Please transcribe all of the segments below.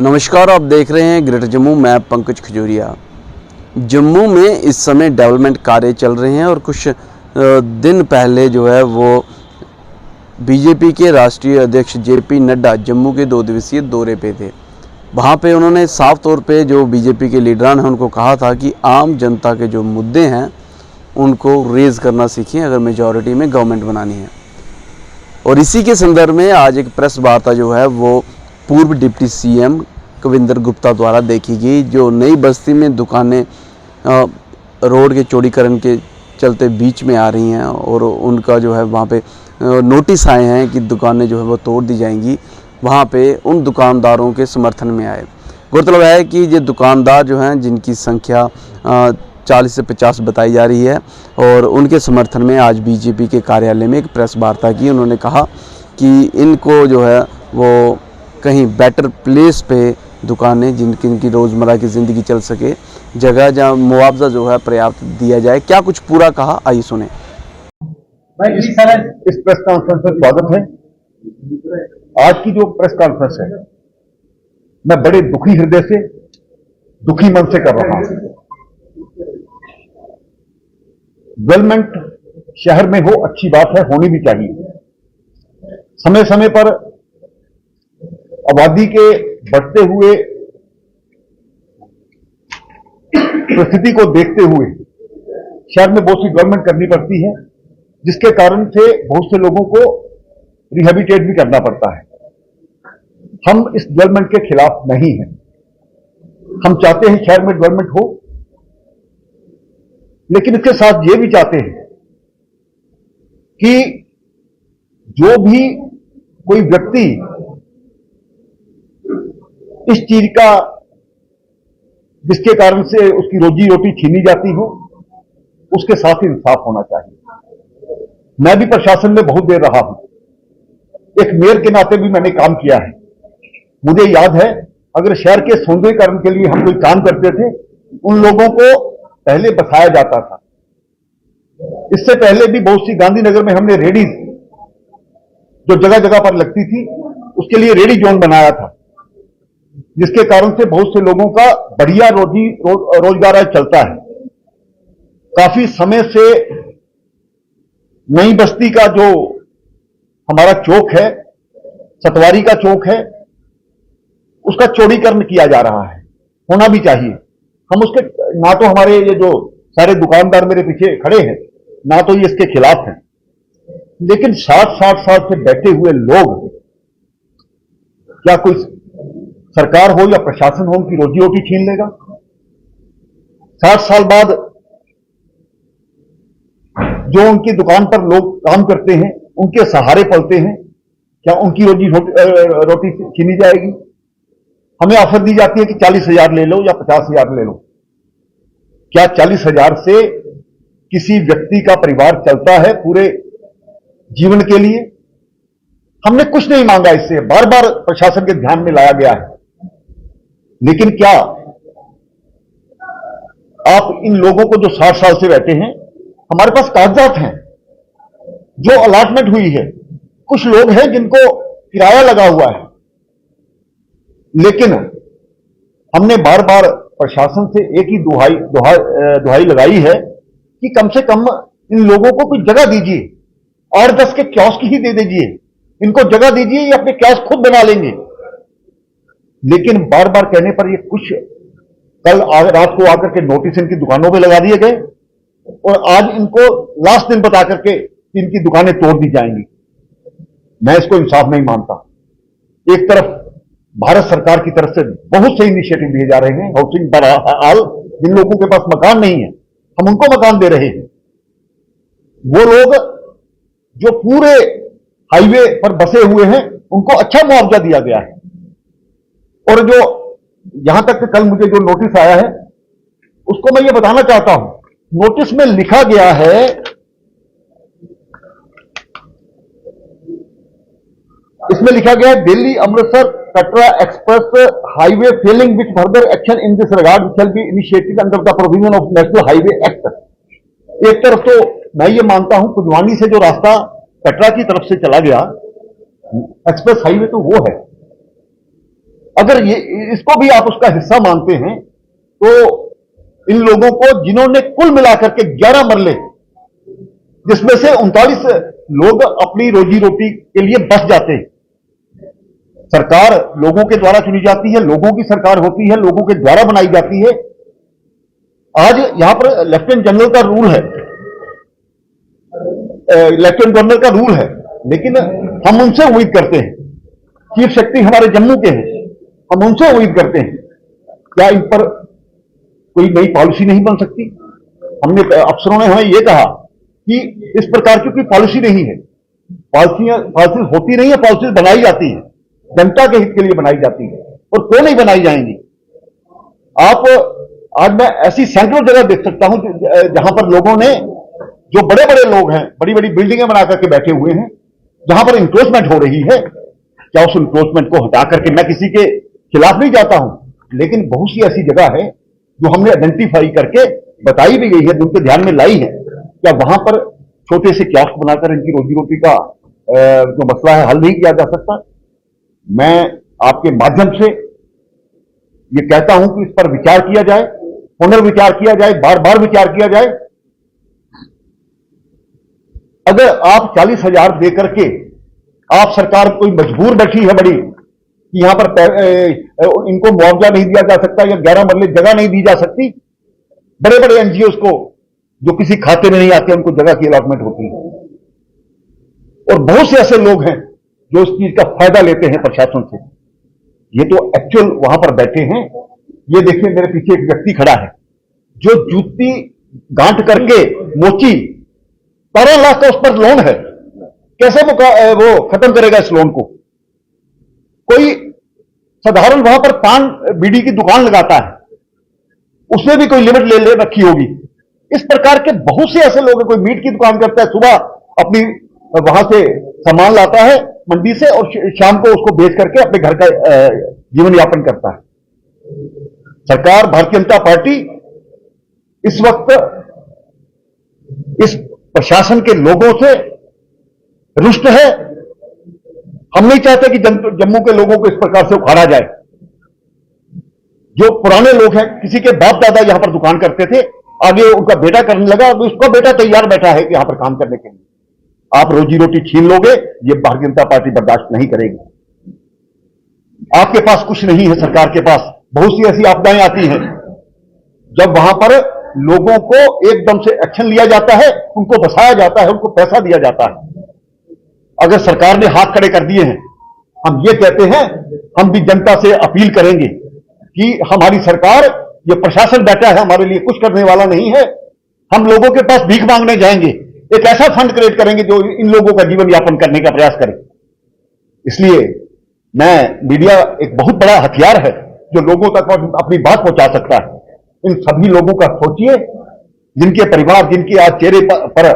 नमस्कार, आप देख रहे हैं ग्रेटर जम्मू। मैं पंकज खजूरिया। जम्मू में इस समय डेवलपमेंट कार्य चल रहे हैं और कुछ दिन पहले जो है वो बीजेपी के राष्ट्रीय अध्यक्ष जेपी नड्डा जम्मू के 2 दिवसीय दौरे पे थे। वहाँ पे उन्होंने साफ तौर पे जो बीजेपी के लीडरान हैं उनको कहा था कि आम जनता के जो मुद्दे हैं उनको रेज़ करना सीखें अगर मेजॉरिटी में गवर्नमेंट बनानी है। और इसी के संदर्भ में आज एक प्रेस वार्ता जो है वो पूर्व डिप्टी सीएम कविंदर गुप्ता द्वारा देखी गई। जो नई बस्ती में दुकानें रोड के चौड़ीकरण के चलते बीच में आ रही हैं और उनका जो है वहाँ पे नोटिस आए हैं कि दुकानें जो है वो तोड़ दी जाएंगी, वहाँ पे उन दुकानदारों के समर्थन में आए। गौरतलब है कि ये दुकानदार जो हैं जिनकी संख्या 40 से 50 बताई जा रही है और उनके समर्थन में आज बीजेपी के कार्यालय में एक प्रेस वार्ता की। उन्होंने कहा कि इनको जो है वो कहीं बेटर प्लेस पे दुकानें जिनकी रोज़मर्रा की ज़िंदगी चल सके, जगह जहाँ मुआवजा जो है पर्याप्त दिया जाए। क्या कुछ पूरा कहा, आइए सुने। इस प्रेस कॉन्फ्रेंस में स्वागत है। आज की जो प्रेस कॉन्फ्रेंस है मैं बड़े दुखी हृदय से, दुखी मन से कर रहा हूं। डेवलपमेंट शहर में हो अच्छी बात है, होनी भी चाहिए। समय समय पर आबादी के बढ़ते हुए परिस्थिति को देखते हुए शहर में बहुत सी डेवलपमेंट करनी पड़ती है, जिसके कारण से बहुत से लोगों को रिहेबिटेट भी करना पड़ता है। हम इस डेवलपमेंट के खिलाफ नहीं हैं। हम चाहते हैं शहर में डेवलपमेंट हो, लेकिन इसके साथ ये भी चाहते हैं कि जो भी कोई व्यक्ति इस चीज का जिसके कारण से उसकी रोजी रोटी छीनी जाती हो, उसके साथ इंसाफ होना चाहिए। मैं भी प्रशासन में बहुत देर रहा हूं, एक मेयर के नाते भी मैंने काम किया है। मुझे याद है, अगर शहर के सौंदर्यीकरण के लिए हम कोई काम करते थे, उन लोगों को पहले बसाया जाता था। इससे पहले भी बहुत सी गांधीनगर में हमने रेडी जो जगह जगह पर लगती थी, उसके लिए रेडी जोन बनाया था, जिसके कारण से बहुत से लोगों का बढ़िया रोजगार आज चलता है। काफी समय से नई बस्ती का जो हमारा चौक है, सतवारी का चौक है, उसका चौड़ीकरण किया जा रहा है, होना भी चाहिए। हम उसके ना तो हमारे ये जो सारे दुकानदार मेरे पीछे खड़े हैं, ना तो ये इसके खिलाफ हैं, लेकिन 60-60 साल से बैठे हुए लोग, क्या कोई सरकार हो या प्रशासन हो उनकी रोजी रोटी छीन लेगा? 60 साल बाद जो उनकी दुकान पर लोग काम करते हैं, उनके सहारे पलते हैं, क्या उनकी रोजी रोटी छीनी जाएगी? हमें ऑफर दी जाती है कि 40,000 ले लो या 50,000 ले लो। क्या 40,000 से किसी व्यक्ति का परिवार चलता है पूरे जीवन के लिए? हमने कुछ नहीं मांगा इससे, बार बार प्रशासन के ध्यान में लाया गया है, लेकिन क्या आप इन लोगों को जो 60 साल से बैठे हैं, हमारे पास कागजात हैं, जो अलॉटमेंट हुई है। कुछ लोग हैं जिनको किराया लगा हुआ है, लेकिन हमने बार बार प्रशासन से एक ही दुहाई लगाई है कि कम से कम इन लोगों को कुछ जगह दीजिए, 8-10 के कियोस्क ही दे दीजिए, इनको जगह दीजिए, ये अपने कियोस्क खुद बना लेंगे। लेकिन बार बार कहने पर ये कुछ कल रात को आकर के नोटिस इनकी दुकानों पे लगा दिए गए और आज इनको लास्ट दिन बता करके इनकी दुकानें तोड़ दी जाएंगी। मैं इसको इंसाफ नहीं मानता। एक तरफ भारत सरकार की तरफ से बहुत से इनिशिएटिव लिए जा रहे हैं, हाउसिंग बहरहाल जिन लोगों के पास मकान नहीं है, हम उनको मकान दे रहे हैं। वो लोग जो पूरे हाईवे पर बसे हुए हैं, उनको अच्छा मुआवजा दिया गया है। और जो यहां तक कल मुझे जो नोटिस आया है, उसको मैं ये बताना चाहता हूं। नोटिस में लिखा गया है, इसमें लिखा गया है, Delhi Amritsar Katra express highway Fehling which further action in this regard shall be initiated under the provision of national highway act. एक तरफ तो मैं ये मानता हूं, कुजवानी से जो रास्ता कटरा की तरफ से चला गया एक्सप्रेस हाईवे, तो वो है। अगर ये इसको भी आप उसका हिस्सा मानते हैं तो इन लोगों को जिन्होंने कुल मिलाकर के 11 मरले, जिसमें से 39 लोग अपनी रोजी रोटी के लिए बच जाते हैं। सरकार लोगों के द्वारा चुनी जाती है, लोगों की सरकार होती है, लोगों के द्वारा बनाई जाती है। आज यहां पर लेफ्टिनेंट जनरल का रूल है, लेफ्टिनेंट गवर्नर का रूल है, लेकिन हम उनसे उम्मीद करते हैं, चीफ सेक्रेटरी हमारे जम्मू के हैं, हम उनसे उम्मीद करते हैं, क्या इन पर कोई नई पॉलिसी नहीं बन सकती? हमने अफसरों ने हमें यह कहा कि इस प्रकार की कोई पॉलिसी नहीं है, पॉलिसी होती नहीं है, पॉलिसी बनाई जाती है, जनता के हित के लिए बनाई जाती है, और क्यों नहीं बनाई जाएंगी? आप आज मैं ऐसी सैकड़ों जगह देख सकता हूं जहां पर लोगों ने, जो बड़े बड़े लोग हैं, बड़ी बड़ी बिल्डिंगें बना करके बैठे हुए हैं, जहां पर इंक्रोचमेंट हो रही है, क्या उस इंक्रोचमेंट को हटा करके, मैं किसी के खिलाफ नहीं जाता हूं, लेकिन बहुत सी ऐसी जगह है जो हमने आइडेंटिफाई करके बताई भी गई है, उनके ध्यान में लाई है, क्या वहां पर छोटे से कियोस्क बनाकर इनकी रोजी रोटी का जो मसला है हल नहीं किया जा सकता? मैं आपके माध्यम से ये कहता हूं कि इस पर विचार किया जाए, पुनर्विचार किया जाए, बार बार विचार किया जाए। अगर आप 40,000 देकर के आप सरकार कोई मजबूर बैठी है बड़ी कि यहां पर इनको मुआवजा नहीं दिया जा सकता या 11 मरले जगह नहीं दी जा सकती, बड़े बड़े एनजीओ को जो किसी खाते में नहीं आते उनको जगह की अलॉटमेंट होती है, और बहुत से ऐसे लोग हैं जो इस चीज का फायदा लेते हैं प्रशासन से। ये तो एक्चुअल वहां पर बैठे हैं। ये देखिए मेरे पीछे एक व्यक्ति खड़ा है जो जूती गांठ करके मोची 12 लाख का उस पर लोन है, कैसे वो खत्म करेगा इस लोन को? कोई साधारण वहां पर पान बीड़ी की दुकान लगाता है, उसमें भी कोई लिमिट ले रखी होगी। इस प्रकार के बहुत से ऐसे लोग हैं, कोई मीट की दुकान करता है, सुबह अपनी वहां से सामान लाता है मंडी से और शाम को उसको बेच करके अपने घर का जीवन यापन करता है। सरकार भारतीय जनता पार्टी इस वक्त इस प्रशासन के लोगों से रुष्ट है। हम नहीं चाहते कि जम्मू के लोगों को इस प्रकार से उखाड़ा जाए। जो पुराने लोग हैं, किसी के बाप दादा यहां पर दुकान करते थे, आगे उनका बेटा करने लगा, तो उसका बेटा तैयार बैठा है कि यहां पर काम करने के लिए। आप रोजी रोटी छीन लोगे, ये भारतीय जनता पार्टी बर्दाश्त नहीं करेगी। आपके पास कुछ नहीं है, सरकार के पास बहुत सी ऐसी आपदाएं आती हैं जब वहां पर लोगों को एकदम से एक्शन लिया जाता है, उनको बसाया जाता है, उनको पैसा दिया जाता है। अगर सरकार ने हाथ खड़े कर दिए हैं, हम ये कहते हैं, हम भी जनता से अपील करेंगे कि हमारी सरकार, ये प्रशासन बैठा है हमारे लिए कुछ करने वाला नहीं है। हम लोगों के पास भीख मांगने जाएंगे, एक ऐसा फंड क्रिएट करेंगे जो इन लोगों का जीवन यापन करने का प्रयास करे। इसलिए मीडिया एक बहुत बड़ा हथियार है जो लोगों तक अपनी बात पहुंचा सकता है। इन सभी लोगों का सोचिए, जिनके परिवार, जिनके आज चेहरे पर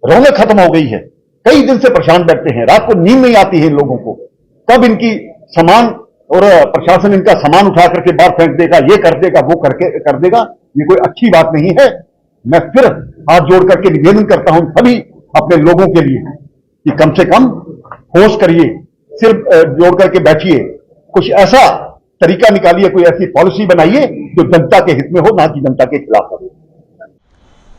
रौनक खत्म हो गई है, कई दिन से परेशान बैठते हैं, रात को नींद नहीं आती है इन लोगों को। कब इनकी सामान और प्रशासन इनका सामान उठा करके बाहर फेंक देगा, ये कर देगा, वो कर देगा, ये कोई अच्छी बात नहीं है। मैं फिर हाथ जोड़ करके निवेदन करता हूं सभी अपने लोगों के लिए कि कम से कम होश करिए, सिर्फ जोड़ करके बैठिए, कुछ ऐसा तरीका निकालिए, कोई ऐसी पॉलिसी बनाइए जो जनता के हित में हो, ना कि जनता के खिलाफ हो।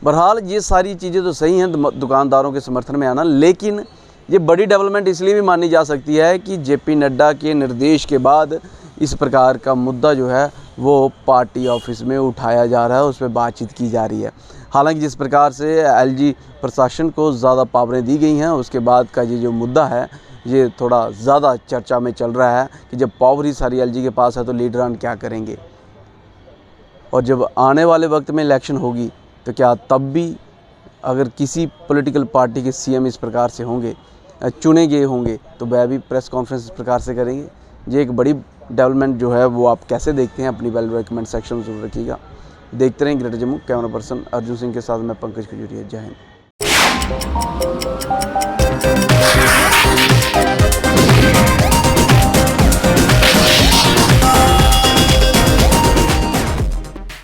बहरहाल ये सारी चीज़ें तो सही हैं, दुकानदारों के समर्थन में आना, लेकिन ये बड़ी डेवलपमेंट इसलिए भी मानी जा सकती है कि जेपी नड्डा के निर्देश के बाद इस प्रकार का मुद्दा जो है वो पार्टी ऑफिस में उठाया जा रहा है, उस पर बातचीत की जा रही है। हालांकि जिस प्रकार से एलजी प्रशासन को ज़्यादा पावरें दी गई हैं, उसके बाद का ये जो मुद्दा है ये थोड़ा ज़्यादा चर्चा में चल रहा है कि जब पावर ही सारी एलजी के पास है तो लीडरान क्या करेंगे, और जब आने वाले वक्त में इलेक्शन होगी तो क्या तब भी अगर किसी पॉलिटिकल पार्टी के सीएम इस प्रकार से होंगे, चुने गए होंगे, तो वह भी प्रेस कॉन्फ्रेंस इस प्रकार से करेंगे। ये एक बड़ी डेवलपमेंट जो है वो आप कैसे देखते हैं, अपनी वैल्यू कमेंट सेक्शन में जरूर रखिएगा। देखते रहें greater Jammu. Camera person Arjun Singh के साथ मैं पंकज खजूरिया। जय हिंद।